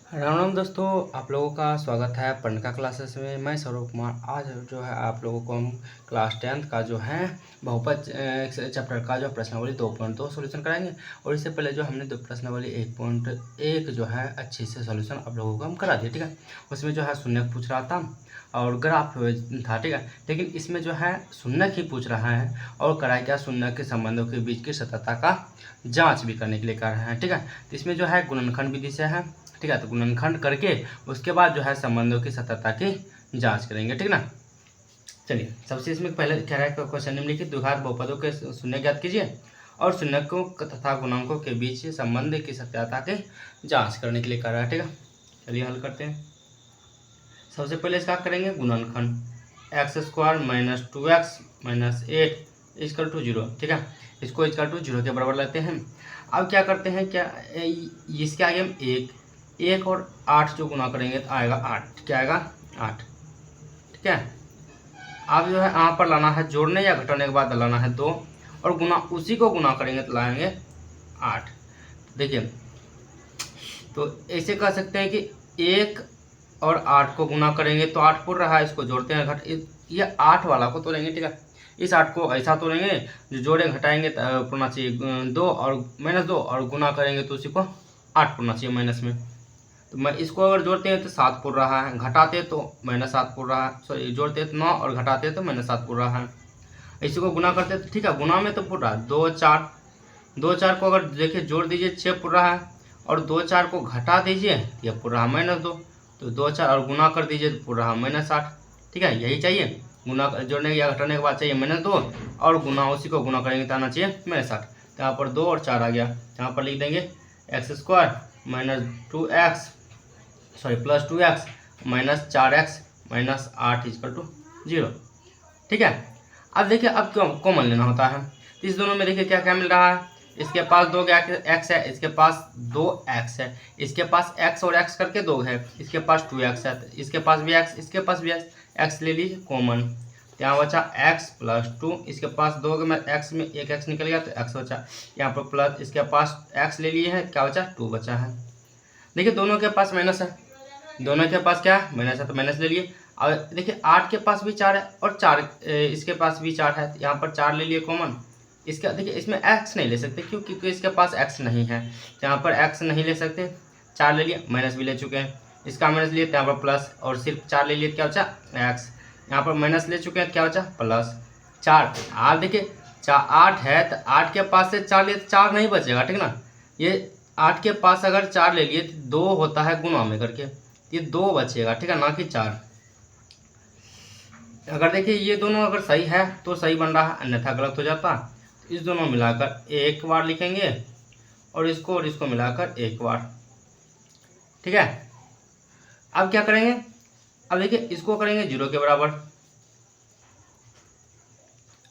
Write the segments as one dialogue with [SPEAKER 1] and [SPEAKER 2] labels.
[SPEAKER 1] राम राम दोस्तों, आप लोगों का स्वागत है पढ़ने क्लासेस में। मैं सौरभ कुमार। आज जो है आप लोगों को हम क्लास 10th का जो है बहुपद चैप्टर का जो प्रश्नावली 2.2 सॉल्यूशन कराएंगे। और इससे पहले जो हमने प्रश्नावली 1.1 जो है अच्छे से सॉल्यूशन आप लोगों को हम करा दिए। ठीक है, उसमें जो है शून्यक पूछ रहा था और ग्राफ था। ठीक है, लेकिन इसमें जो है शून्यक ही पूछ रहा है और कराए क्या शून्यक के संबंधों के बीच की सततता का जाँच भी करने के लिए कर रहे हैं। ठीक है, तो इसमें जो है गुणनखंड विधि से है। ठीक है, तो गुणनखंड करके उसके बाद जो है संबंधों की सततता की जांच करेंगे। ठीक ना, चलिए सबसे इसमें पहले कह रहा है क्वेश्चन निम्नलिखित द्विघात बहुपदों के शून्य ज्ञात कीजिए और शून्यकों तथा गुणांकों के बीच संबंध की सत्यता की जांच करने के लिए कह रहा है। ठीक है, चलिए हल करते हैं। सबसे पहले इसका करेंगे गुणनखंड। x² minus 2x minus 8 equal to 0। ठीक है, इसको इक्वल टू 0 के बराबर लेते हैं। अब क्या करते हैं, क्या इसके आगे हम एक और 8 जो गुना करेंगे तो आएगा 8। क्या आएगा 8। ठीक है, अब जो है यहाँ पर लाना है जोड़ने या घटाने के बाद लाना है 2 और गुना उसी को गुना करेंगे तो लाएंगे 8। देखिए, तो ऐसे कह सकते हैं कि 1 और 8 को गुना करेंगे तो 8 पूर रहा है, इसको जोड़ते हैं घट ये 8 वाला को तोड़ेंगे। ठीक है, इस 8 को ऐसा तोड़ेंगे जो जोड़े घटाएंगे तो पुरना चाहिए 2 और -2 और गुना करेंगे तो उसी को 8 पुरना चाहिए माइनस में। तो मैं इसको अगर जोड़ते हैं तो 7 पुर रहा है, घटाते तो -7 पुर रहा है, सॉरी जोड़ते तो 9 और घटाते तो -7 पुर रहा है। इसी को गुना करते तो ठीक है, गुना में तो पुर रहा है 2 4 2 4 को अगर देखिए जोड़ दीजिए 6 पुर रहा है और 2 4 को घटा दीजिए ये पुर रहा -2, तो 2 4 और गुना कर दीजिए तो पुर रहा -8। ठीक है, यही चाहिए, गुना जोड़ने या घटाने के बाद चाहिए -2 और गुना उसी को गुना करेंगे तो आना चाहिए -8। तो यहाँ पर 2 और 4 आ गया, यहाँ पर लिख देंगे x² minus 2x sorry plus 2x minus 4x minus 8 equal to 0। ठीक है, अब देखिए अब क्यों कॉमन लेना होता है, तो इस दोनों में देखिए क्या क्या मिल रहा है। इसके पास 2 x है, इसके पास 2x है, इसके पास x और x करके 2 है, इसके पास 2x है, इसके पास भी x, इसके पास भी x ले लीजिए कॉमन, तो यहाँ बचा x प्लस 2, इसके पास 2 में x में एक x निकल गया तो x बचा, यहाँ पर प्लस इसके पास x ले लिए है, क्या बचा 2 बचा है। देखिए दोनों के पास माइनस है, दोनों के पास क्या माइनस है तो माइनस ले लिए। और देखिए 8 के पास भी 4 है और 4 इसके पास भी 4 है, तो यहाँ पर 4 ले लिए कॉमन। इसका देखिए इसमें x नहीं ले सकते क्यों, क्योंकि इसके पास x नहीं है, तो यहाँ पर x नहीं ले सकते, 4 ले लिए, माइनस भी ले चुके हैं, इसका माइनस लिए तो यहाँ पर प्लस और सिर्फ 4 ले लिए, क्या बचा x, यहाँ पर माइनस ले चुके हैं, क्या बचा प्लस 4। और देखिए 8 है तो 8 के पास से 4 लिए तो 4 नहीं बचेगा। ठीक ना, ये 8 के पास अगर 4 ले लिए तो 2 होता है गुना में करके, ये 2 बचेगा। ठीक है, ना कि 4। अगर देखिए ये दोनों अगर सही है तो सही बन रहा है, अन्यथा गलत हो जाता। इस दोनों मिलाकर एक बार लिखेंगे और इसको मिलाकर एक बार। ठीक है, अब क्या करेंगे, अब देखिए इसको करेंगे 0 के बराबर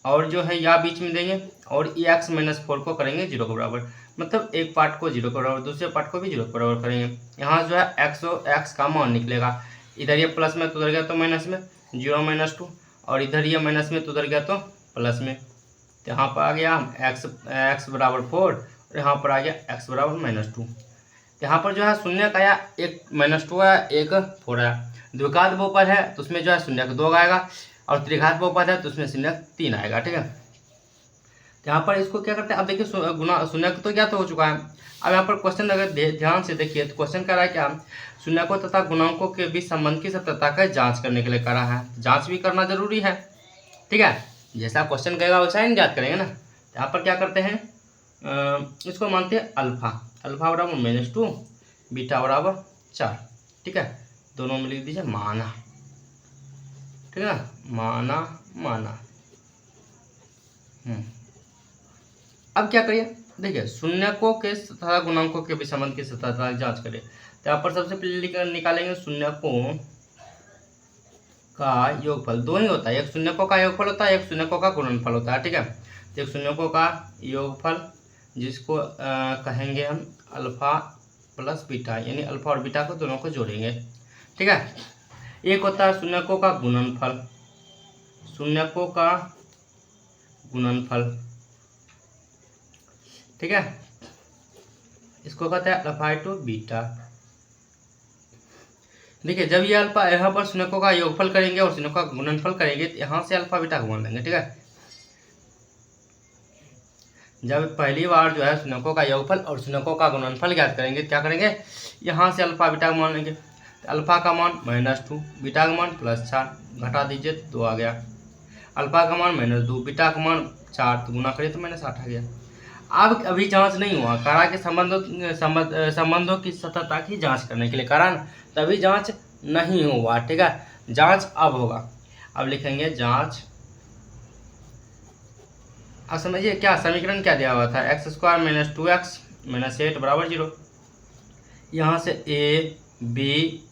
[SPEAKER 1] और जो है या बीच में देंगे और ये x-4 को करेंगे 0 के बराबर, मतलब एक पार्ट को 0 के बराबर दूसरे पार्ट को भी 0 के बराबर करेंगे। यहाँ जो है x का मान निकलेगा, इधर ये प्लस में तो उधर गया तो माइनस में 0 - 2 और इधर ये माइनस में तो उधर गया तो प्लस में, तो यहाँ पर आ गया x बराबर 4 और यहाँ पर आ गया x बराबर -2। यहाँ पर जो है शून्य का आया एक -2 आया, एक 4 आया। द्विघात बहुपद है तो उसमें जो है शून्य 2 आएगा और त्रिघात बहुपद है तो उसमें शून्य 3 आएगा। ठीक है, तो यहाँ पर इसको क्या करते हैं, अब देखिए गुना शून्य तो ज्ञात हो चुका है। अब यहाँ पर क्वेश्चन अगर ध्यान से देखिए तो क्वेश्चन कह रहा है क्या, शून्यकों तथा गुणांकों के बीच संबंध की सत्यता का जांच करने के लिए कह रहा है, जांच भी करना जरूरी है। ठीक है, जैसा क्वेश्चन कहेगा वैसा ही जांच करेंगे ना। यहाँ पर क्या करते हैं, इसको मानते हैं अल्फा बराबर -2 बीटा बराबर 4। ठीक है, दोनों में लिख दीजिए माना। ठीक है ना, माना। अब क्या करिए, देखिए शून्यकों के तथा गुणांकों के बीच संबंध की सत्यता की जांच करें, तो यहाँ पर सबसे पहले निकालेंगे शून्यकों का योगफल। 2 ही होता है, एक शून्यकों का योगफल होता है, एक शून्यकों का गुणनफल होता है। ठीक है, तो एक शून्यकों का योगफल जिसको कहेंगे हम अल्फा प्लस बीटा, यानी अल्फा और बीटा को दोनों को जोड़ेंगे। ठीक है, एक होता है शून्यकों का गुणनफल, शून्यकों का गुणनफल। ठीक है, इसको कहते हैं अल्फा टू बीटा। देखिए जब ये अल्फा यहाँ पर शून्यकों का योगफल करेंगे और शून्यकों का गुणनफल करेंगे तो यहाँ से अल्फा बीटा को मान लेंगे, ठीक है। जब पहली बार जो है शून्यकों का योगफल और शून्यकों का गुणनफल ज्ञात करेंगे क्या करेंगे, यहाँ से अल्फा बीटा को मान लेंगे। तो अल्फा का मान -2, बीटा का मान +4, घटा दीजिए तो 2 आ गया। अल्फा का मान -2, बीटा का मान 4, तो गुना करिए तो -8 आ गया। अब अभी जांच नहीं हुआ, करा के संबंधों की सततता की जांच करने के लिए करा ना, तभी जांच नहीं हुआ, ठीक है। जांच अब होगा। अब लिखेंगे जांच। अब समझिए क्या समीकरण क्या दिया हुआ था, x² - 2x - 8 = 0। यहाँ से a b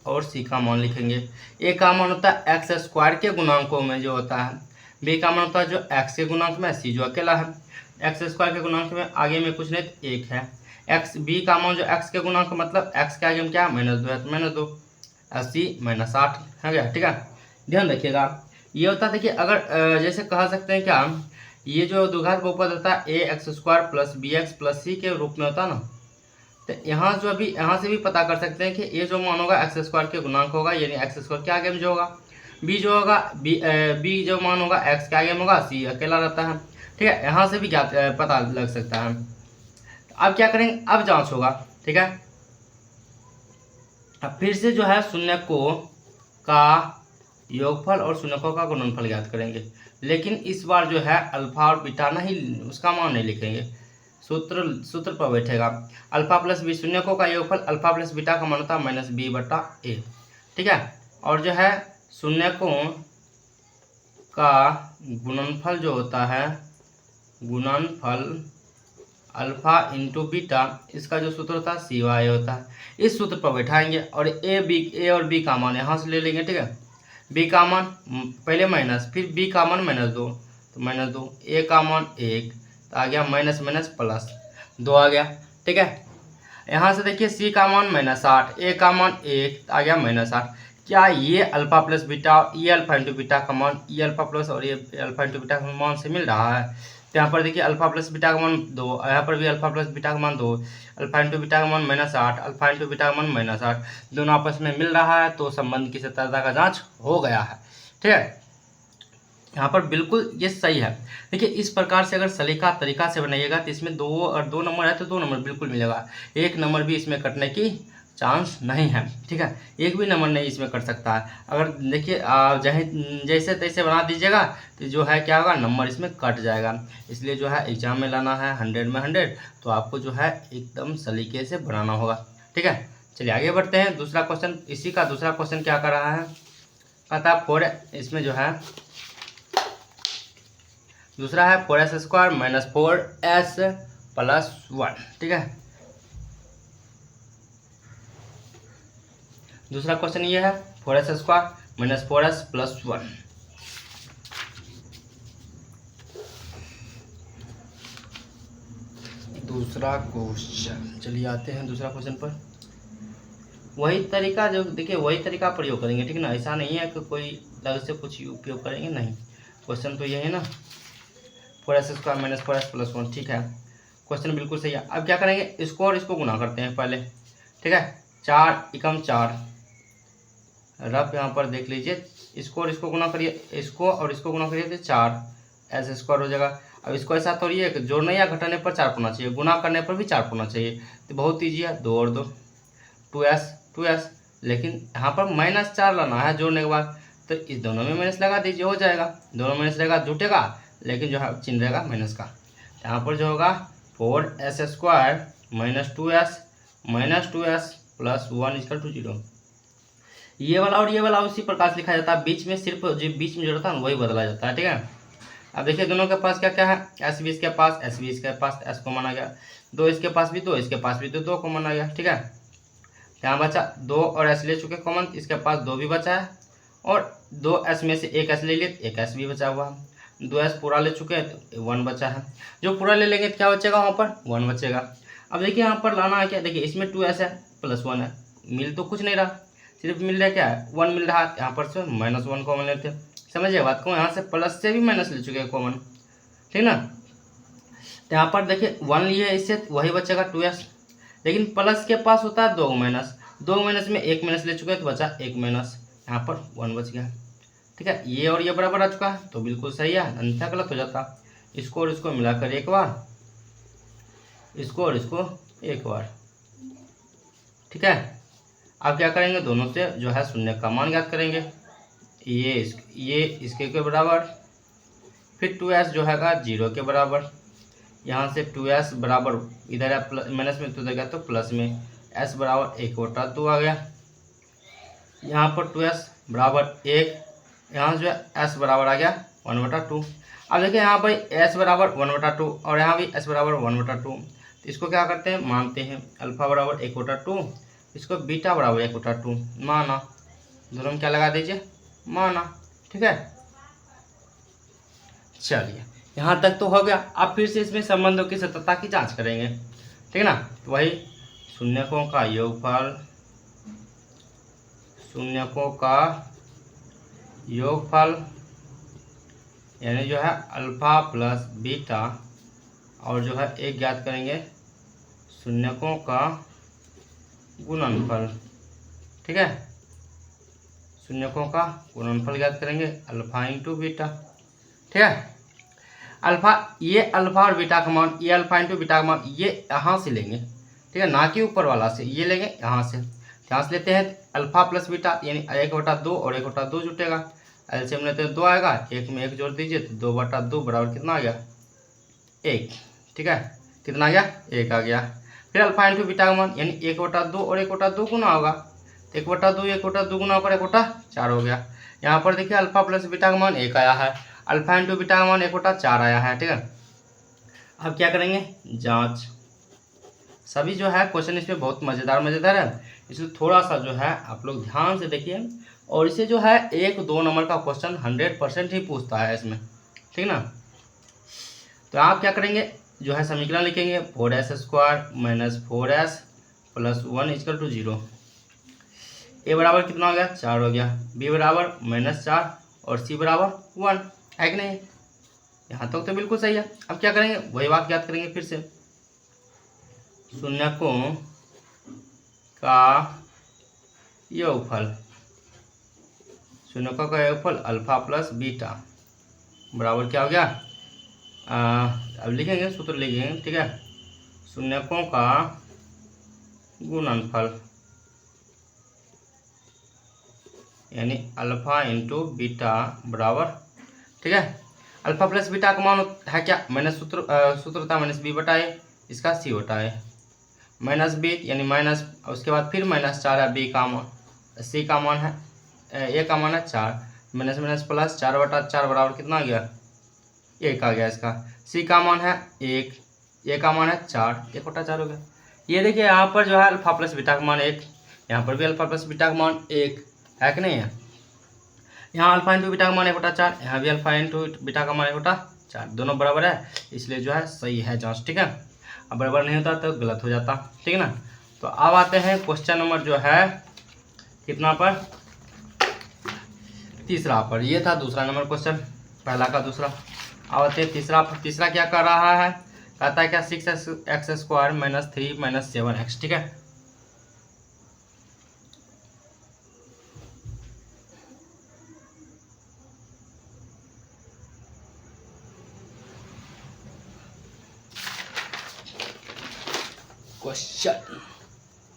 [SPEAKER 1] और c का मान लिखेंगे। a का मान होता है x² के गुणांकों में जो होता है, b का मान होता है जो x के गुणांक में, c जो अकेला है। x² के गुणांक में आगे में कुछ नहीं तो 1 है। b का मान जो x के गुणांक मतलब x के आगे में क्या -2 है तो -2, 80 -8 हो गया, ठीक है। ध्यान रखिएगा ये होता है, देखिए अगर जैसे कह सकते हैं क्या, ये जो द्विघात बहुपद होता है ax² + bx + c के रूप में होता है ना, तो यहाँ जो अभी यहाँ से भी पता कर सकते हैं कि ये जो मान होगा x² के गुणांक होगा, यानी x² के आगे में जो होगा, b जो होगा b जो मान होगा x के आगे में होगा, c अकेला रहता है, ठीक है। यहाँ से भी क्या पता लग सकता है। अब क्या करेंगे, अब जांच होगा, ठीक है। अब फिर से जो है शून्यकों का योगफल और शून्यकों का गुणनफल ज्ञात करेंगे, लेकिन इस बार जो है अल्फा और बीटा नहीं, उसका मान नहीं लिखेंगे, सूत्र पर बैठेगा। अल्फा + b शून्यकों का योगफल अल्फा + बीटा का मान होता है -b/a, ठीक है। और जो है शून्यकों का गुणनफल जो होता है, गुणनफल अल्फा × बीटा, इसका जो सूत्र होता है CY होता है। इस सूत्र पर बैठाएंगे और a और b का मान यहाँ से ले लेंगे, ठीक है। b का मान पहले माइनस, फिर b का मान -2 तो -2, a का मान 1 तो आ गया -+2 आ गया, ठीक है। यहाँ से देखिए c का मान -8, a का मान 1 तो आ गया -8। क्या ये अल्फा + बीटा, ये अल्फा × बीटा का मान, ये अल्फा प्लस और ये अल्फा × बीटा का मान से मिल रहा है? तो यहाँ पर देखिए अल्फा + बीटा का मान 2, यहाँ पर भी अल्फा + बीटा का मान 2, अल्फा × बीटा का मान -8, अल्फा × बीटा का मान -8, दोनों आपस में मिल रहा है, तो संबंध की सत्यता का जांच हो गया है, ठीक है। यहाँ पर बिल्कुल ये सही है। देखिए इस प्रकार से अगर सलीका तरीका से बनाइएगा तो इसमें 2 नंबर है तो 2 नंबर बिल्कुल मिलेगा, 1 नंबर भी इसमें कटने की चांस नहीं है, ठीक है। एक भी नंबर नहीं इसमें कट सकता है। अगर देखिए जैसे तैसे बना दीजिएगा तो जो है क्या होगा, नंबर इसमें कट जाएगा। इसलिए जो है एग्जाम में लाना है 100 में 100, तो आपको जो है एकदम सलीके से बनाना होगा, ठीक है। चलिए आगे बढ़ते हैं। दूसरा क्वेश्चन, इसी का दूसरा क्वेश्चन क्या कर रहा है, कहता है 4, इसमें जो है दूसरा है 4s² - 4s + 1, ठीक है। दूसरा क्वेश्चन ये है 4s² - 4s + 1। दूसरा क्वेश्चन, चलिए आते हैं दूसरा क्वेश्चन पर। वही तरीका जो देखिए वही तरीका प्रयोग करेंगे, ठीक है ना। ऐसा नहीं है कि कोई अलग से कुछ उपयोग करेंगे, नहीं। क्वेश्चन तो ये है ना 4s² - 4s + 1, ठीक है। क्वेश्चन बिल्कुल सही है। अब क्या करेंगे, इसको और इसको गुना करते हैं पहले, ठीक है। 4 × 4 रफ यहाँ पर देख लीजिए, इसको और इसको गुना करिए, इसको और इसको गुना करिए तो 4s² हो जाएगा। अब इसको ऐसा थोड़ी है कि जोड़ने या घटाने पर 4 होना चाहिए, गुना करने पर भी 4 होना चाहिए, तो बहुत ईजी है। 2 और 2 2s, लेकिन यहाँ पर -4 लाना है जोड़ने के बाद, तो इस दोनों में माइनस लगा दीजिए, हो जाएगा। दोनों माइनस लगा जुटेगा, लेकिन जो है चिन्ह रहेगा माइनस का। यहाँ पर जो होगा 4s² - 2s + 1 = 0। ये वाला और ये वाला उसी प्रकार से लिखा जाता है, बीच में सिर्फ जो बीच में जो रहता है वही बदला जाता है, ठीक है। अब देखिए दोनों के पास क्या क्या है, s भी इसके पास, s भी इसके पास, s को माना गया, 2 इसके पास भी 2, इसके पास भी 2 को माना गया, ठीक है। यहाँ बचा 2 और s ले चुके कॉमन, इसके पास 2 भी बचा है, और 2s में से 1s ले लिए, 1s भी बचा हुआ है। 2s पूरा ले चुके हैं तो 1 बचा है, जो पूरा ले लेंगे तो क्या बचेगा, वहाँ पर 1 बचेगा। अब देखिए यहाँ पर लाना है क्या, देखिए इसमें 2s है +1 है, मिल तो कुछ नहीं रहा, सिर्फ मिल रहा है क्या है 1 मिल रहा है, यहाँ पर से -1 कॉमन लेते हैं, समझिए बात को। यहाँ से प्लस से भी माइनस ले चुके हैं कॉमन, ठीक ना। तो यहाँ पर देखिए 1 लिए इससे वही बचेगा 2s, लेकिन प्लस के पास होता है 2 माइनस, 2 माइनस में 1 माइनस ले चुके हैं तो बचा 1 माइनस, यहाँ पर 1 बच गया। ठीक है, ये और ये बराबर आ चुका है तो बिल्कुल सही है, अन्यथा गलत हो जाता। इसको और इसको मिलाकर एक बार, इसको और इसको एक बार। ठीक है, अब क्या करेंगे, दोनों से जो है शून्य का मान ज्ञात करेंगे। ये इसके के बराबर, फिर 2s जो है 0 के बराबर। यहाँ से 2s बराबर, इधर है माइनस में तो उधर गया तो प्लस में, s बराबर 1/2 आ गया। यहाँ पर 2s बराबर 1, यहाँ जो है s बराबर आ गया 1/2। अब देखिए यहाँ पर s बराबर 1/2 और यहाँ भी s बराबर 1/2, तो इसको क्या करते हैं, मानते हैं। अल्फा बराबर 1/2, इसको बीटा बराबर 1/2 माना, दोनों में क्या लगा दीजिए, माना। ठीक है, चलिए यहाँ तक तो हो गया। अब फिर से इसमें संबंधों की सत्यता की जांच करेंगे। ठीक है ना, तो वही शून्यकों का योगफल, शून्यकों का योगफल यानी जो है अल्फा प्लस बीटा, और जो है एक ज्ञात करेंगे शून्यकों का गुणनफल। ठीक है, शून्यकों का गुणनफल ज्ञात करेंगे अल्फा इंटू बीटा। ठीक है, अल्फा, ये अल्फा और बीटा का मान, ये अल्फा इंटू बीटा का मान ये यहाँ से लेंगे। ठीक है, ना कि ऊपर वाला से, ये लेंगे यहाँ से लेते हैं। अल्फा प्लस बीटा यानी 1/2 और 1/2 जुटेगा, एलसीएम लेते हैं 2 आएगा, 1 में 1 जोड़ दीजिए तो 2/2 बराबर कितना आ गया, 1। ठीक है, कितना आ गया, 1 आ गया। फिर अल्फा इंटू बीटा का मान यानी 1/2 और 1/2 गुना होगा, 1/2 गुना होकर 1/4 हो गया। यहाँ पर देखिए अल्फा प्लस बीटा का मान 1 आया है, अल्फा इंटू बीटा का मान 1/4 आया है। ठीक है, अब क्या करेंगे, जांच। सभी जो है क्वेश्चन इसमें बहुत मज़ेदार है, इसलिए थोड़ा सा जो है आप लोग ध्यान से देखिए, और इसे जो है 1-2 नंबर का क्वेश्चन 100% ही पूछता है इसमें। ठीक ना, तो आप क्या करेंगे, जो है समीकरण लिखेंगे 4s² minus 4s plus 1 = 0। A बराबर कितना हो गया, 4 हो गया, बी बराबर -4 और सी बराबर 1 है कि नहीं। यहाँ तक तो बिल्कुल सही है। अब क्या करेंगे, वही बात याद करेंगे फिर से, शून्यकों का योगफल, शून्यकों का योगफल अल्फा प्लस बीटा बराबर क्या हो गया, अब लिखेंगे, सूत्र लिखेंगे। ठीक है, शून्यकों का गुणनफल यानी अल्फा इंटू बीटा बराबर। ठीक है, अल्फा प्लस बीटा का मान है क्या, माइनस सूत्र था माइनस b/a, इसका c/a, माइनस बी यानी माइनस, उसके बाद फिर -4 है, बी का मान, सी का मान है, ए का मान है 4, माइनस माइनस प्लस 4/4 बराबर कितना आ गया, 1 आ गया। इसका सी का मान है 1, ए का मान है 4, 1/4 हो गया। ये देखिए यहाँ पर जो है अल्फा प्लस बीटा का मान 1, यहाँ पर भी अल्फा प्लस बीटा का मान 1 है कि नहीं है। यहाँ अल्फा इंटू बीटा का मान 1/4, यहाँ भी अल्फा इंटू बीटा का मान 1/4, दोनों बराबर है, इसलिए जो है सही है जांच। ठीक है, अब बराबर नहीं होता तो गलत हो जाता। ठीक है ना, तो अब आते हैं क्वेश्चन नंबर जो है कितना पर, तीसरा पर। ये था दूसरा नंबर क्वेश्चन, पहला का दूसरा। अब आते हैं तीसरा पर। तीसरा क्या कर रहा है, कहता है क्या 6x² - 3 - 7x। ठीक है,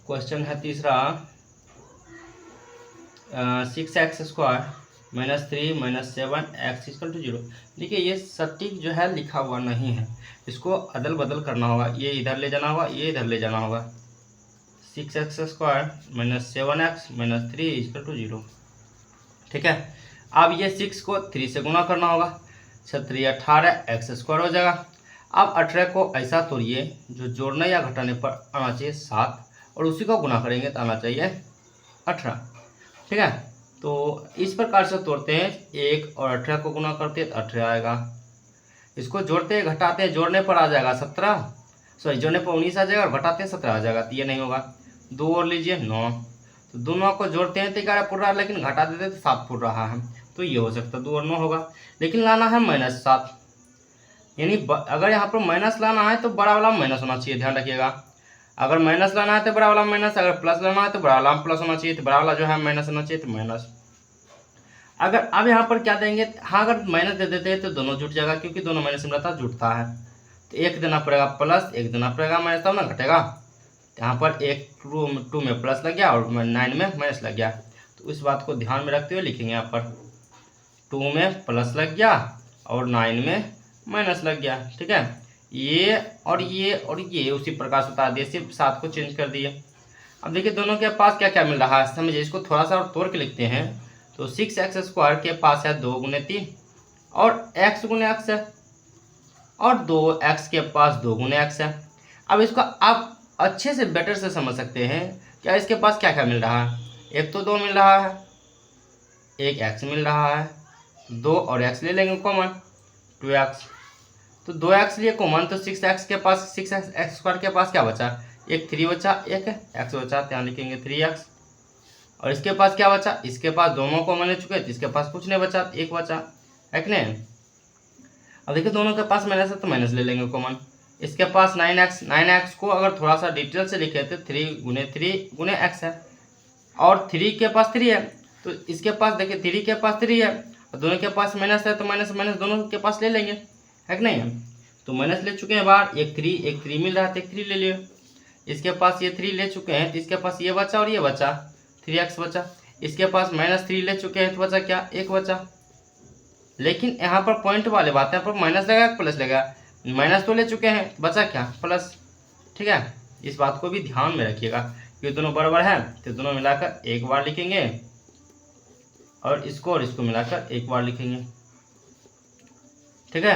[SPEAKER 1] क्वेश्चन है तीसरा, 6x² - 3 - 7x = 0। देखिए ये सटीक जो है लिखा हुआ नहीं है, इसको अदल बदल करना होगा, ये इधर ले जाना होगा, ये इधर ले जाना होगा। 6x² - 7x - 3 = 0। ठीक है, अब ये 6 को 3 से गुना करना होगा, 6×3 = 18, x² हो जाएगा। अब 18 को ऐसा तोड़िए जो जोड़ने या घटाने पर आना चाहिए 7, और उसी को गुना करेंगे तो आना चाहिए 18। ठीक है, तो इस प्रकार से तोड़ते हैं, 1 और 18 को गुना करते हैं तो 18 आएगा, इसको जोड़ते घटाते हैं, जोड़ने पर आ जाएगा 17, सॉरी जोड़ने पर 19 आ जाएगा और घटाते हैं 17 आ जाएगा, तो ये नहीं होगा। 2 और लीजिए 9, तो दोनों को जोड़ते हैं तो 11 फुट रहा है, लेकिन घटा देते हैं तो 7 फुट रहा है, तो ये हो सकता है 2 और 9 होगा, लेकिन लाना है -7, यानी अगर यहाँ पर माइनस लाना है तो बड़ा वाला माइनस होना चाहिए, ध्यान रखिएगा। अगर माइनस लाना है तो बड़ा वाला माइनस, अगर प्लस लाना है तो बड़ा वाला प्लस होना चाहिए, तो बड़ा वाला जो है माइनस होना चाहिए, तो माइनस। अगर अब यहाँ पर क्या देंगे, हाँ अगर माइनस दे देते हैं तो दोनों जुट जाएगा, क्योंकि दोनों माइनस में रहता जुटता है। तो एक देना पड़ेगा प्लस, एक देना पड़ेगा माइनस, तब ना घटेगा। यहाँ पर एक टू में प्लस लग गया और 9 में माइनस लग गया। तो इस बात को ध्यान में रखते हुए लिखेंगे यहाँ पर 2 में प्लस लग गया और 9 में माइनस लग गया। ठीक है, ये और ये उसी प्रकार से उतार दिए, सिर्फ 7 को चेंज कर दिए। अब देखिए दोनों के पास क्या क्या मिल रहा है, समझिए इसको थोड़ा सा और तोड़ के लिखते हैं। तो 6x² के पास है 2 × 3 और x × x है, और 2x के पास 2 × x है। अब इसको आप अच्छे से बेटर से समझ सकते हैं, क्या इसके पास क्या क्या मिल रहा है। एक तो 2 मिल रहा है, एक x मिल रहा है, 2 और x ले लेंगे कॉमन 2x। तो 2x लिए कॉमन, तो 6x के पास 6x² के पास क्या बचा, एक 3 बचा, एक x बचा, यहाँ लिखेंगे 3x। और इसके पास क्या बचा, इसके पास दोनों कॉमन ले चुके, तो इसके पास कुछ नहीं बचा, 1 बचा है कि नहीं। अब देखिए दोनों के पास माइनस है तो माइनस ले लेंगे कॉमन। इसके पास 9x को अगर थोड़ा सा डिटेल से लिखे तो 3 × 3 × x है, और 3 के पास 3 है, तो इसके पास देखिए 3 के पास 3 है और दोनों के पास माइनस है, तो माइनस माइनस दोनों के पास ले लेंगे, है कि नहीं। तो माइनस ले चुके हैं बाहर, एक 3 मिल रहा है तो एक 3 ले लियो। इसके पास ये 3 ले चुके हैं, तो इसके पास ये बचा और ये बचा 3x बचा। इसके पास -3 ले चुके हैं, तो बचा क्या, 1 बचा। लेकिन यहाँ पर पॉइंट वाले बात है, यहाँ पर माइनस लगा प्लस लगा, माइनस तो ले चुके हैं, बचा क्या, प्लस। ठीक है, इस बात को भी ध्यान में रखिएगा, ये दोनों बराबर हैं तो दोनों मिलाकर एक बार लिखेंगे, और इसको मिलाकर एक बार लिखेंगे। ठीक है,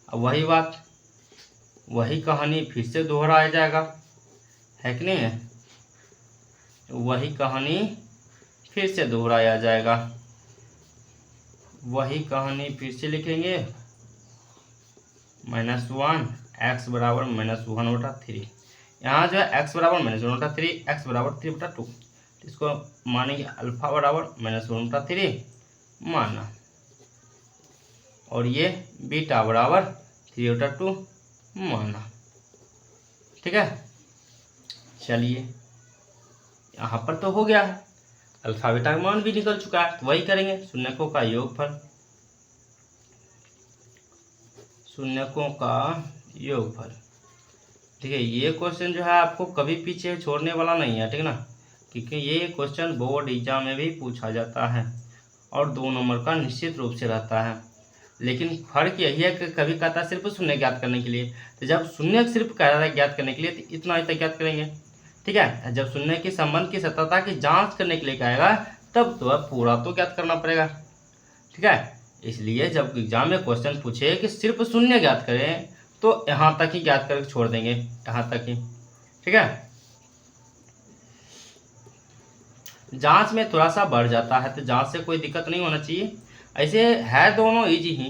[SPEAKER 1] अब वही बात, वही कहानी फिर से दोहराया जाएगा, है कि नहीं है। वही कहानी फिर से दोहराया जाएगा, वही कहानी फिर से लिखेंगे। -1 x बराबर -1/3। यहाँ जो है x बराबर -1/3, x बराबर 3/2। इसको मानेंगे अल्फा बराबर -1/3 माना, और ये बीटा बराबर 3/2 माना। ठीक है, चलिए यहाँ पर तो हो गया है, अल्फा बीटा का मान भी निकल चुका है। तो वही करेंगे, शून्यकों का योगफल, शून्यकों का योगफल। ठीक है, ये क्वेश्चन जो है आपको कभी पीछे छोड़ने वाला नहीं है, ठीक ना, क्योंकि ये क्वेश्चन बोर्ड एग्जाम में भी पूछा जाता है और 2 नंबर का निश्चित रूप से रहता है। लेकिन फर्क यही है कि कभी कहता है सिर्फ शून्य ज्ञात करने के लिए, तो जब शून्य सिर्फ कह रहा है ज्ञात करने के लिए तो इतना ही तक ज्ञात करेंगे। ठीक है, जब शून्य के संबंध की सत्यता की जांच करने के लिए कहेगा तब तो पूरा तो ज्ञात करना पड़ेगा। ठीक है, इसलिए जब एग्जाम में क्वेश्चन पूछे कि सिर्फ शून्य ज्ञात करें तो यहाँ तक ही ज्ञात करके छोड़ देंगे, यहाँ तक ही। ठीक है, जांच में थोड़ा सा बढ़ जाता है, तो जांच से कोई दिक्कत नहीं होना चाहिए, ऐसे है दोनों इजी ही।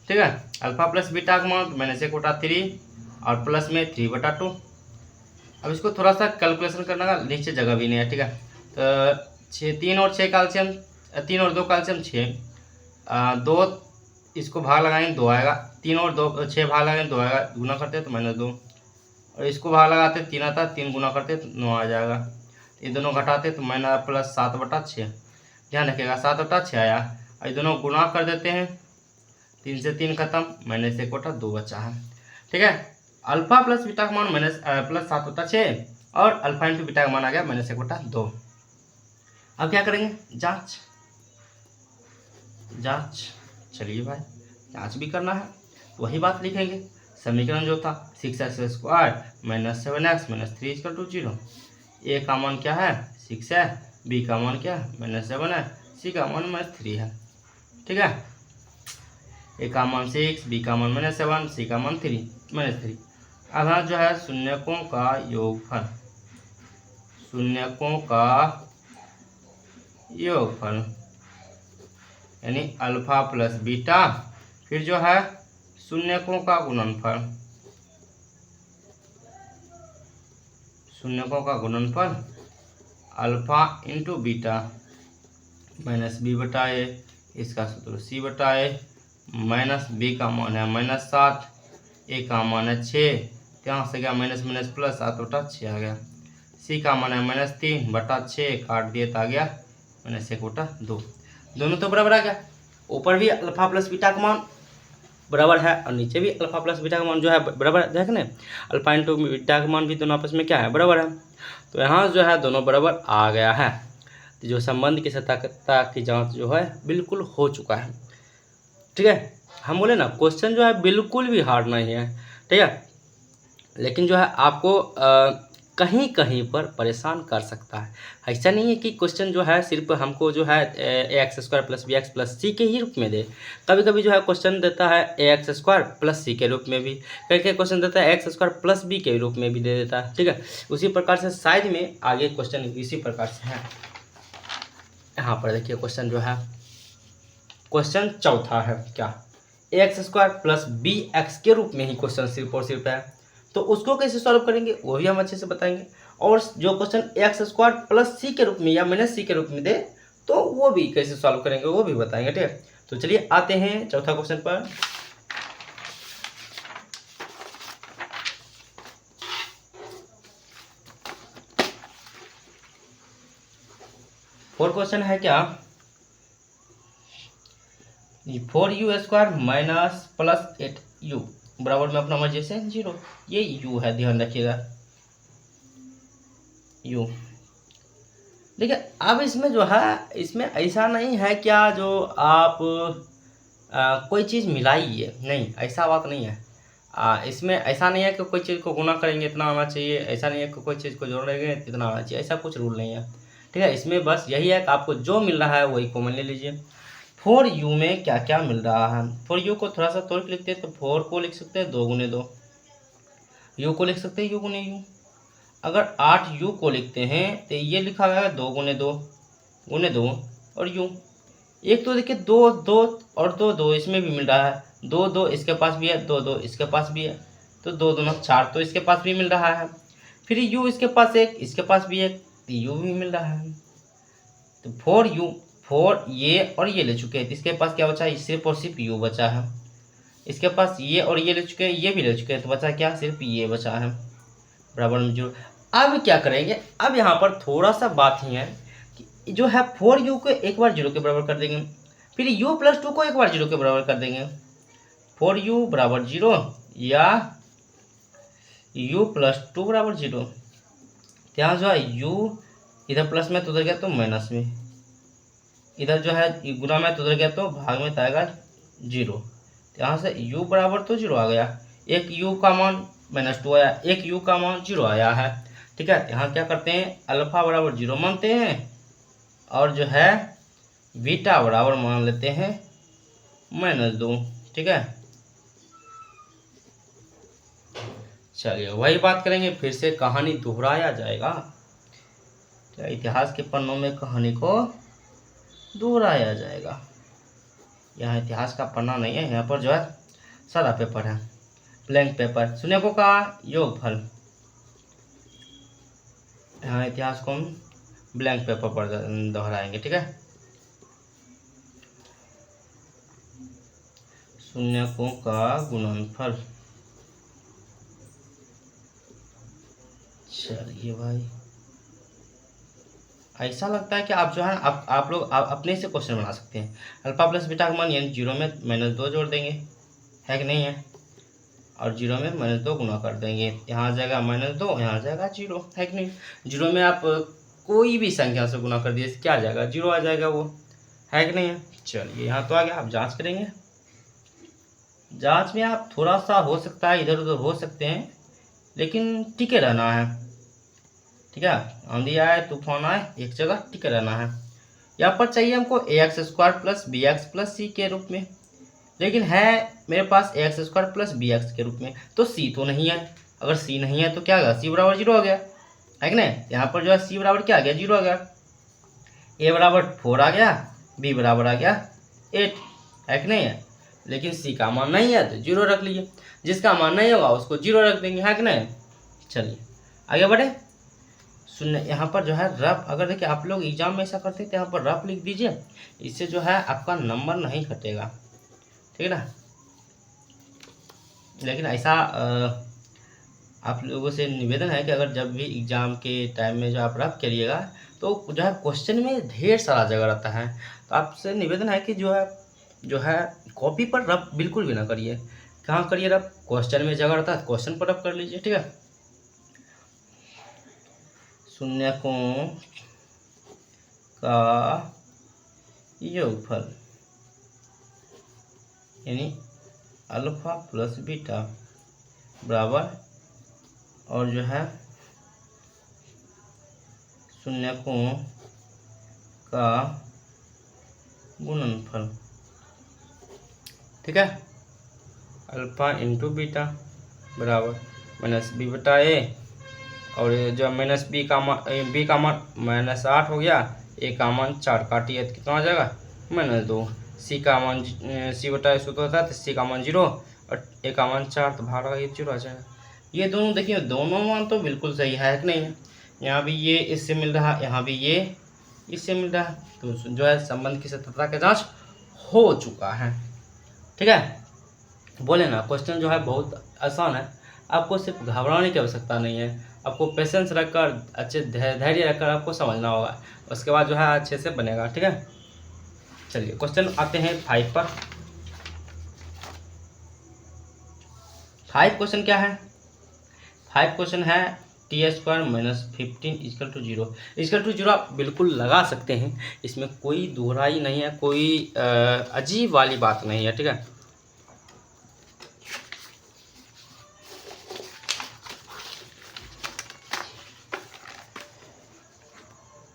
[SPEAKER 1] ठीक है, अल्फा प्लस बीटा का मान -1/3 और प्लस में 3/2। अब इसको थोड़ा सा कैलकुलेशन करने का नीचे जगह भी नहीं है। ठीक है, तो 3 और 6 कैल्शियम, 3 और 2 कैल्शियम 6, 2 इसको भाग लगाएंगे 2 आएगा, 3 और 2 6 भाग लगाएंगे 2 आएगा, गुना करते हैं तो -2, और इसको भाग लगाते 3 आता, 3 गुना करते तो 9 आ जाएगा। ये दोनों घटाते तो -+7/6, ध्यान रखिएगा 7/6 आया। और ये दोनों गुना कर देते हैं, 3 से 3 खत्म, -1/2 बचा है। ठीक है, अल्फा प्लस बीटा का मान +7/6 और अल्फा इंटू बीटा का मान आ गया -1/2। अब क्या करेंगे, जांच। चलिए भाई, जांच भी करना है, वही बात लिखेंगे। समीकरण जो था 6x² -7x -3 = 0। ए का मान क्या है, 6 है, बी का मान क्या है, -7 है, सी का मान -3 है। ठीक है, ए का मान 6, बी का मान -7, सी का मान -3। अब यहाँ जो है शून्यकों का योगफल, शून्यकों का योगफल यानी अल्फा प्लस बीटा, फिर जो है शून्यकों का गुणनफल, शून्यकों का गुणनफल अल्फा इंटू बीटा -b/a, इसका सूत्र c/a, -b का मान है -7, a का मान है 6, यहाँ से गया माइनस माइनस प्लस, 7 बटा 6 आ गया। सी का मान है -3 बटा 6, काट दिए तो आ गया -1 बटा 2। दोनों तो बराबर आ गया। ऊपर भी अल्फा प्लस बीटा का मान बराबर है और नीचे भी अल्फा प्लस बीटा का मान जो है बराबर है कि नहीं। अल्फा इंटू बीटा का मान भी दोनों आपस में क्या है, बराबर है। तो यहाँ जो है दोनों बराबर आ गया है। तो जो संबंध की सत्यापितता की जांच जो है बिल्कुल हो चुका है। ठीक है, हम बोले ना क्वेश्चन जो है बिल्कुल भी हार्ड नहीं है। ठीक है, लेकिन जो है आपको कहीं कहीं पर परेशान कर सकता है। ऐसा नहीं है कि क्वेश्चन जो है सिर्फ हमको जो है ax² + bx + c के ही रूप में दे। कभी कभी जो है क्वेश्चन देता है ax² + c के रूप में भी, कई कई क्वेश्चन देता है x² + b के रूप में भी दे देता है। ठीक है, उसी प्रकार से साइड में आगे क्वेश्चन इसी प्रकार से है। यहाँ पर देखिए क्वेश्चन जो है, क्वेश्चन चौथा है क्या, ax² + bx के रूप में ही क्वेश्चन सिर्फ और सिर्फ है। तो उसको कैसे सॉल्व करेंगे वो भी हम अच्छे से बताएंगे। और जो क्वेश्चन x² + c के रूप में या -c के रूप में दे तो वो भी कैसे सॉल्व करेंगे वो भी बताएंगे। ठीक है, तो चलिए आते हैं चौथा क्वेश्चन पर। फोर क्वेश्चन है क्या, 4u² - +8u बराबर में अपना मर्जी से 0। ये u है, ध्यान रखिएगा u। देखिए अब इसमें जो है, इसमें ऐसा नहीं है क्या जो आप कोई चीज़ मिलाइए, नहीं ऐसा बात नहीं है। इसमें ऐसा नहीं है कि कोई चीज़ को गुना करेंगे इतना आना चाहिए, ऐसा नहीं है कि कोई चीज़ को जोड़ेंगे इतना आना चाहिए, ऐसा कुछ रूल नहीं है। ठीक है, इसमें बस यही है कि आपको जो मिल रहा है वही कॉमन ले लीजिए। 4u में क्या क्या मिल रहा है, 4u को थोड़ा सा तोड़ के लिखते हैं तो 4 को लिख सकते हैं 2 × 2, u को लिख सकते हैं u × u। अगर 8u को लिखते हैं तो ये लिखा गया 2 × 2 × 2 और u। एक तो देखिए 2 2 और 2 2 इसमें भी मिल रहा है, 2 2 इसके पास भी है, 2 2 इसके पास भी है, तो 2 2 4 तो इसके पास भी मिल रहा है। फिर u इसके पास एक, इसके पास भी एक, तो u भी मिल रहा है। तो 4u 4 ये और ये ले चुके हैं, इसके पास क्या बचा है, सिर्फ और सिर्फ u बचा है। इसके पास ये और ये ले चुके हैं, ये भी ले चुके हैं, तो बचा क्या, सिर्फ ये बचा है बराबर में 0। अब क्या करेंगे, अब यहाँ पर थोड़ा सा बात ही है कि जो है 4u को एक बार 0 के बराबर कर देंगे, फिर u + 2 को एक बार 0 के बराबर कर देंगे। 4u = 0 या u + 2 = 0। यहाँ जो है u इधर प्लस में तो उधर गया तो माइनस में, इधर जो है गुना में तो उधर गया तो भाग में आएगा 0। यहाँ से u बराबर तो 0 आ गया, एक u का मान -2 आया, एक u का मान 0 आया है। ठीक है, यहाँ क्या करते हैं, अल्फा बराबर 0 मानते हैं और जो है बीटा बराबर मान लेते हैं -2। ठीक है, चलिए वही बात करेंगे, फिर से कहानी दोहराया जाएगा। क्या इतिहास के पन्नों में कहानी को दोहराया जाएगा। यहाँ इतिहास का पन्ना नहीं है, यहाँ पर जो है सादा पेपर है, ब्लैंक पेपर, शून्यकों का योगफल। यहाँ इतिहास को हम ब्लैंक पेपर पर दोहराएंगे। ठीक है, शून्यकों का गुणनफल। चलिए भाई, ऐसा लगता है कि आप जो है आप लोग अपने से क्वेश्चन बना सकते हैं। अल्फा प्लस बीटा का मान यानी 0 में -2 जोड़ देंगे, है कि नहीं है, और 0 में -2 गुना कर देंगे, यहाँ आ जाएगा -2, यहाँ आ जाएगा 0, है कि नहीं। 0 में आप कोई भी संख्या से गुना कर दिए क्या आ जाएगा, 0 आ जाएगा, वो है कि नहीं है। चलिए यहाँ तो आ गया, आप जाँच करेंगे। जाँच में आप थोड़ा सा हो सकता है इधर उधर हो सकते हैं, लेकिन टिके रहना है। ठीक है, आंधी आए तूफान आए एक जगह टिके रहना है। यहाँ पर चाहिए हमको ax² + bx + c के रूप में, लेकिन है मेरे पास ax² + bx के रूप में, तो c तो नहीं है। अगर c नहीं है तो क्या आ गया, c बराबर 0 आ गया, है कि नहीं। यहाँ पर जो है c बराबर क्या आ गया, 0 आ गया। a बराबर 4 आ गया, b बराबर आ गया 8, है कि नहीं है। लेकिन c का मान नहीं है तो 0 रख लीजिए, जिसका मान नहीं होगा उसको 0 रख देंगे, है कि नहीं। चलिए आगे बढ़े। शून्य यहाँ पर जो है रफ, अगर देखिए आप लोग एग्जाम में ऐसा करते हैं तो यहाँ पर रफ लिख दीजिए, इससे जो है आपका नंबर नहीं कटेगा। ठीक है ना, लेकिन ऐसा आप लोगों से निवेदन है कि अगर जब भी एग्ज़ाम के टाइम में जो आप रफ करिएगा तो जो है क्वेश्चन में ढेर सारा जगह रहता है, तो आपसे निवेदन है कि जो है कॉपी पर रफ बिल्कुल भी ना करिए। कहाँ करिए रफ? क्वेश्चन में जगह रहता है, क्वेश्चन पर रफ कर लीजिए, ठीक है। शून्यकों का योगफल यानी अल्फा प्लस बीटा बराबर, और जो है शून्यकों का गुणनफल, ठीक है। अल्फा इंटू बीटा बराबर माइनस बी बटा ए, और ये जो माइनस बी का मान -8 हो गया, ए का मान 4 काटिए तो कितना आ जाएगा -2, सी का मान सी बटा सूत्र होता है तो सी का मान 0 और ए का मान 4, तो भाग ये 0 आ जाएगा। ये दोनों देखिए, दोनों मान तो बिल्कुल सही है कि नहीं है। यहाँ भी ये इससे मिल रहा है, यहाँ भी ये इससे मिल रहा है, तो जो है संबंध की सत्यता का जांच हो चुका है, ठीक है। बोले ना, क्वेश्चन जो है बहुत आसान है, आपको सिर्फ घबराने की आवश्यकता नहीं है, आपको पेशेंस रखकर अच्छे धैर्य रखकर आपको समझना होगा, उसके बाद जो है अच्छे से बनेगा, ठीक है। चलिए क्वेश्चन आते हैं 5 पर। 5 क्वेश्चन क्या है? 5 क्वेश्चन है t square minus 15 equal to 0। Equal to 0 आप बिल्कुल लगा सकते हैं, इसमें कोई दोहराई नहीं है, कोई अजीब वाली बात नहीं है, ठीक है।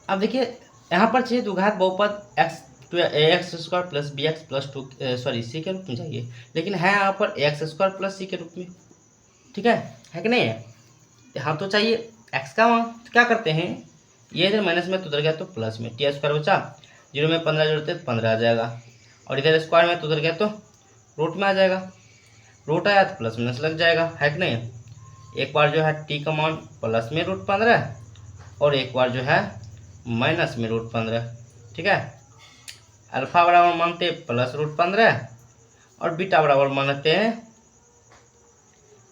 [SPEAKER 1] अब देखिए, यहाँ पर चाहिए द्विघात बहुपद X square plus B X plus 2 C के रूप में चाहिए, लेकिन है यहाँ पर एक्स स्क्वायर प्लस सी के रूप में, ठीक है कि नहीं है। यहाँ तो चाहिए एक्स का मान, तो क्या करते हैं, ये इधर माइनस में तो उधर गया तो प्लस में, टी स्क्वायर बचा, 0 में 15 जोड़ते तो 15 आ जाएगा, और इधर स्क्वायर में तो उधर गया तो रूट में आ जाएगा, रूट आया तो प्लस माइनस लग जाएगा, है कि नहीं। एक बार जो है टी का मान प्लस में √15 और एक बार जो है माइनस में √15, ठीक है। अल्फा बराबर मानते हैं प्लस √15 और बीटा बराबर मानते हैं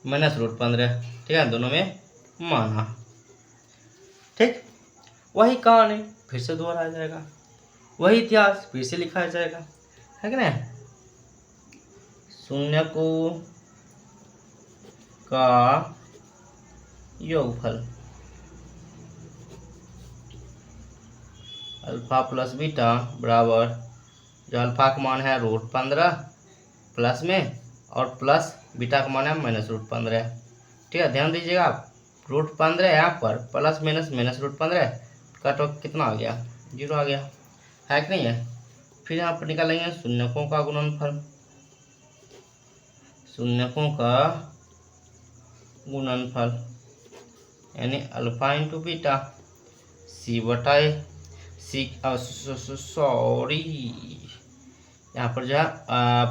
[SPEAKER 1] माइनस √15, ठीक है, दोनों में माना, ठीक। वही कहानी फिर से दोहराया जाएगा, वही इतिहास फिर से लिखा जाएगा, है कि नहीं। शून्यकों का योगफल अल्फा प्लस बीटा बराबर, जो अल्फा का मान है √15 प्लस में, और प्लस बीटा का मान है माइनस √15, ठीक है। ध्यान दीजिएगा आप, √15 यहाँ पर प्लस माइनस माइनस √15 कटो कितना आ गया, 0 आ गया, है कि नहीं है। फिर यहाँ पर निकालेंगे शून्यकों का गुणनफल, शून्यकों का गुणनफल यानी अल्फा इंटू बीटा सी बटाए सी, सॉरी यहाँ पर जो है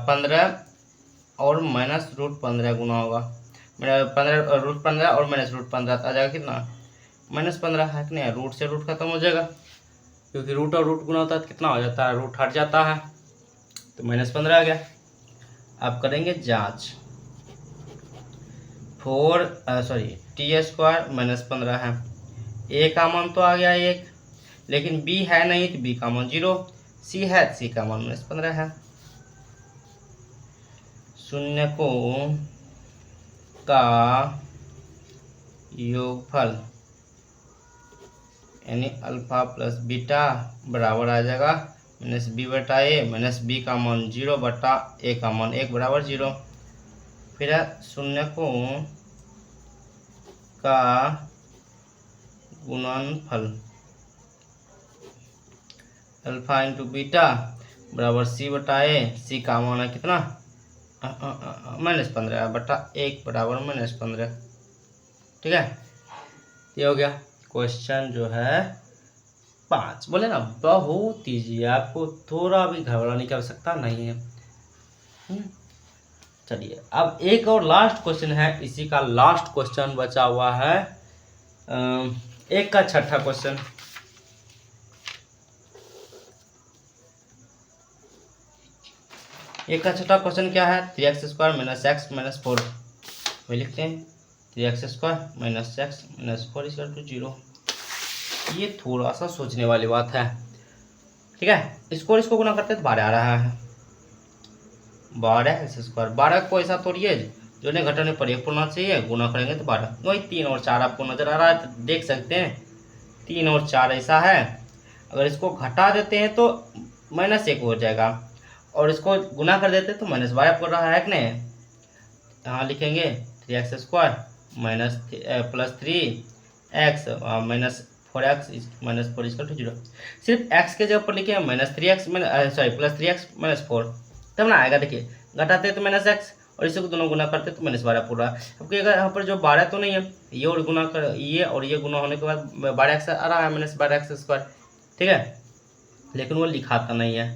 [SPEAKER 1] 15 और माइनस √15 गुना होगा, मेरा 15 √15 और माइनस √15 आ जाएगा कितना, -15, है कि नहीं। रूट से रूट खत्म हो जाएगा, क्योंकि रूट और रूट गुना होता है तो कितना हो जाता है, रूट हट जाता है, तो -15 आ गया। अब करेंगे जांच, टी स्क्वायर -15 है, ए का मान तो आ गया 1, लेकिन बी है नहीं तो बी का मान 0, सी है सी का मान -15 है। शून्यकों का योगफल यानी अल्फा प्लस बीटा बराबर आ जाएगा माइनस बी बटा ए, माइनस बी का मान 0 बटा ए का मान 1 बराबर 0। फिर है शून्यकों का गुणनफल अल्फा इंटू बीटा बराबर सी बटा ए, सी का मान है कितना -15 बटा 1 बराबर -15, ठीक है। ये हो गया क्वेश्चन जो है 5। बोले ना बहुत ईजी है, आपको थोड़ा भी घबराने की आवश्यकता नहीं है। चलिए अब एक और लास्ट क्वेश्चन है, इसी का लास्ट क्वेश्चन बचा हुआ है, एक का छठा क्वेश्चन। एक का छठा क्वेश्चन क्या है, 3x² - x - 4, वही लिखते हैं 3x² minus x minus 4 equal to 0। ये थोड़ा सा सोचने वाली बात है, ठीक है। इसको गुना करते तो 12 आ रहा है, 12x²। 12 को ऐसा थोड़ी है जो ने घटाने पर 1 होना चाहिए, गुना करेंगे तो 12। वही 3 और 4 आपको नजर आ रहा है, तो देख सकते हैं 3 और 4 ऐसा है। अगर इसको घटा देते हैं तो -1 हो जाएगा, और इसको गुना कर देते हैं तो -12 पड़ रहा है कि नहीं। यहाँ लिखेंगे 3x² minus plus 3x minus 4x minus 4 equal to 0। सिर्फ x के जगह पर लिखे -3x प्लस 3x माइनस 4, तब ना आएगा। देखिए घटाते तो -x और इसी को दोनों गुना करते तो -12 पूरा। अब अगर यहाँ पर जो 12 तो नहीं है, ये और गुना कर ये गुना होने के बाद 12x आ रहा है, -12x², ठीक है, लेकिन वो लिखाता नहीं है,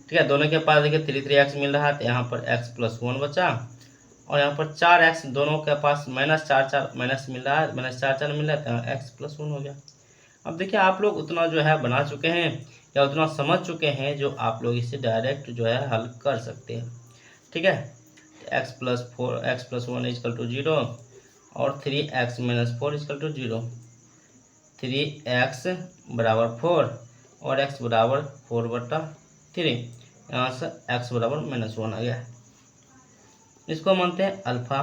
[SPEAKER 1] ठीक है। दोनों के पास देखिए 3x मिल रहा है, तो यहाँ पर x प्लस 1 बचा, और यहाँ पर 4x, दोनों के पास -4 माइनस मिल रहा है, -4 मिल रहा है, तो x प्लस 1 हो गया। अब देखिए आप लोग उतना जो है बना चुके हैं या उतना समझ चुके हैं जो आप लोग इसे डायरेक्ट जो है हल कर सकते हैं, ठीक है। x प्लस 1 इक्वल टू 0 और 3x minus 4 equal to 0। 3x बराबर 4 और x बराबर 4/3, यहाँ से x बराबर -1 आ गया। इसको मानते हैं अल्फा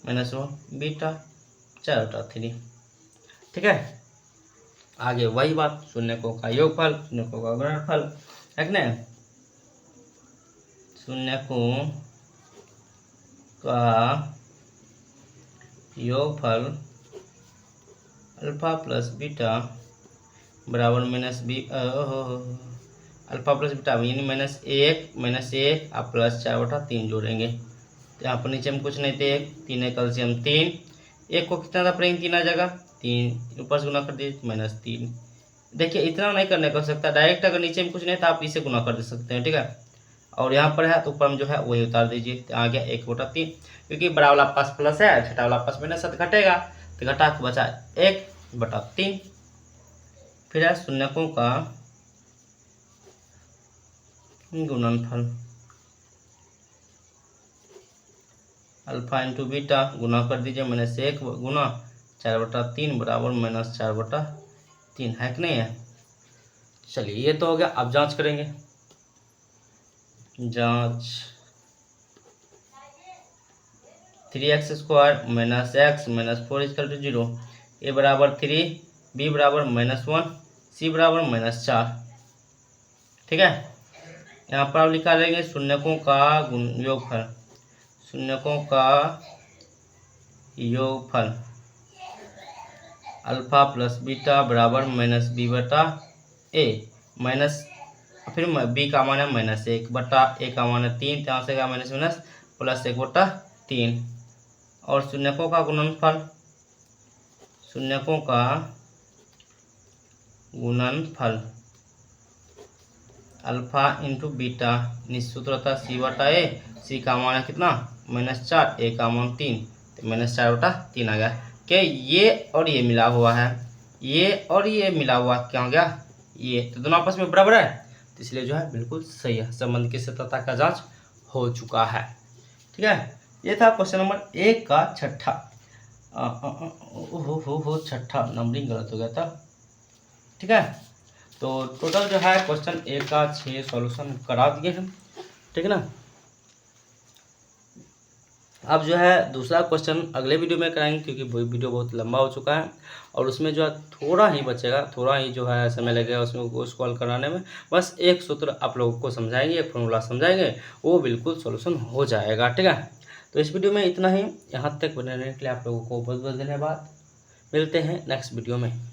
[SPEAKER 1] -1 बीटा 4/3, ठीक है। आगे वही बात, शून्यकों का योगफल, शून्यकों का गुणनफल, है कि नहीं। शून्यकों का योगफल अल्फा प्लस बीटा बराबर अल्फा प्लस बीटा यानी -1 आप प्लस 4/3 जोड़ेंगे, तो यहाँ पर नीचे में कुछ नहीं थे, 3 कैल्शियम 3, 1 को कितना था प्रेम 3 आ जाएगा, 3 ऊपर से गुना कर दीजिए -3। देखिए इतना नहीं करने कर सकता, डायरेक्ट अगर नीचे में कुछ नहीं था आप इसे गुना कर दे सकते हैं, ठीक है। और यहाँ पर है तो ऊपर में जो है वही उतार दीजिए, तो आ गया 1/3, क्योंकि बड़ा वाला पास प्लस है, छोटा वाला पास माइनस घटेगा, तो घटा के बचा 1/3। फिर है शून्यकों का गुणनफल, अल्फा इंटू बीटा गुना कर दीजिए, -1 गुना 4/3 बराबर -4/3, है कि नहीं है। चलिए ये तो हो गया। अब जांच करेंगे, जांच 3x² minus x minus 4 equal to 0, a बराबर 3, बी बराबर -1, सी बराबर -4, ठीक है। यहाँ पर आप लिखा रहेंगे शून्यकों का योगफल, शून्यकों का योगफल अल्फा प्लस बीटा बराबर -b/a माइनस, फिर b का मान है -1/a का मान है 3, यहाँ से माइनस प्लस 1/3, और शून्यकों का गुणनफल, शून्यकों का गुणनफल अल्फा इंटू बीटा निश्चित था c/a, सी का मान है कितना -4, a का मान 3, तो -4/3 आ गया। क्या ये और ये मिला हुआ है, ये और ये मिला हुआ क्या हो गया, ये, तो दोनों आपस में बराबर है, तो इसलिए जो है बिल्कुल सही है, संबंध की सत्यता का जांच हो चुका है, ठीक है। ये था क्वेश्चन नंबर 1 का छठा, छठा नंबरिंग गलत हो गया था, ठीक है। तो टोटल जो है क्वेश्चन 1 का 6 सॉल्यूशन करा दिए हम, ठीक है ना। अब जो है दूसरा क्वेश्चन अगले वीडियो में कराएंगे, क्योंकि वीडियो बहुत लंबा हो चुका है, और उसमें जो है थोड़ा ही बचेगा, थोड़ा ही जो है समय लगेगा उसमें उसको हल कराने में। बस एक सूत्र आप लोगों को समझाएंगे, एक फॉर्मूला समझाएंगे, वो बिल्कुल सॉल्यूशन हो जाएगा, ठीक है। तो इस वीडियो में इतना ही, यहाँ तक बने रहने के लिए आप लोगों को बहुत बहुत धन्यवाद। मिलते हैं नेक्स्ट वीडियो में।